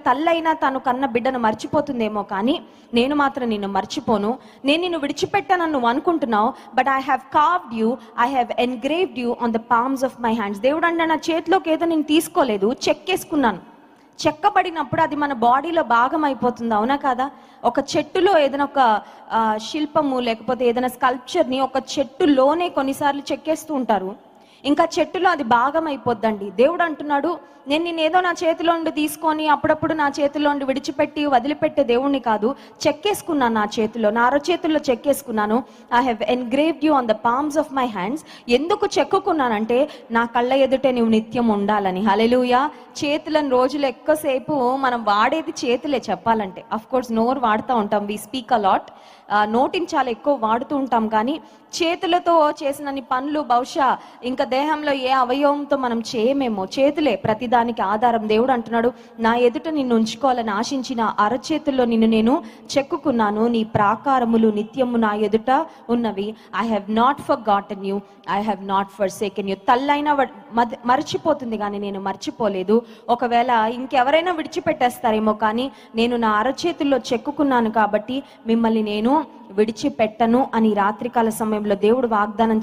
తల్లైనా తను కన్న బిడ్డను మర్చిపోతుందేమో, కానీ నేను మాత్రం నిన్ను మర్చిపోను. నేను నిన్ను విడిచిపెట్టానని నువ్వు అనుకుంటున్నావు, but I have carved you, I have engraved you on the palms of my hands. దేవుడు అంటే నా చేతిలోకి ఏదో నేను తీసుకోలేదు, చెక్కేసుకున్నాను. చెక్కబడినప్పుడు అది మన బాడీలో భాగం అయిపోతుంది, అవునా కదా? ఒక చెట్టులో ఏదైనా ఒక శిల్పము లేకపోతే ఏదైనా స్కల్ప్చర్ని ఒక చెట్టులోనే కొన్నిసార్లు చెక్కేస్తూ ఉంటారు, ఇంకా చెట్టులో అది భాగం అయిపోద్దండి. దేవుడు అంటున్నాడు, నేను నేనేదో నా చేతిలో నుండి తీసుకొని అప్పుడప్పుడు నా చేతిలో నుండి విడిచిపెట్టి వదిలిపెట్టే దేవుణ్ణి కాదు. చెక్కేసుకున్నాను, నా చేతిలో, నా అరచేతుల్లో చెక్కేసుకున్నాను. I have engraved you on the palms of my hands. ఎందుకు చెక్కుకున్నానంటే నా కళ్ళ ఎదుటే నువ్వు నిత్యం ఉండాలని. హల్లెలూయా. చేతులను రోజులు ఎక్కువసేపు మనం వాడేది చేతులే చెప్పాలంటే. అఫ్ కోర్స్ నోరు వాడుతూ ఉంటాం, వి స్పీక్ అ లాట్, నోటిని చాలా ఎక్కువ వాడుతూ ఉంటాం, కానీ చేతులతో చేసినన్ని పనులు బహుశా ఇంకా దేహంలో ఏ అవయవంతో మనం చేయమేమో. చేతులే ప్రతిదానికి ఆధారం. దేవుడు అంటున్నాడు, నా ఎదుట నిన్ను ఉంచుకోవాలని ఆశించిన అరచేతుల్లో నిన్ను నేను చెక్కుకున్నాను, నీ ప్రాకారములు నిత్యము నా ఎదుట ఉన్నవి. I have not forgotten you, I have not forsaken you. తల్లైనా మర్చిపోతుంది కానీ నేను మర్చిపోలేదు. ఒకవేళ ఇంకెవరైనా విడిచిపెట్టేస్తారేమో, కానీ నేను నా అరచేతుల్లో చెక్కుకున్నాను కాబట్టి మిమ్మల్ని నేను విడిచిపెట్టను అని రాత్రికాల సమయంలో దేవుడు వాగ్దానం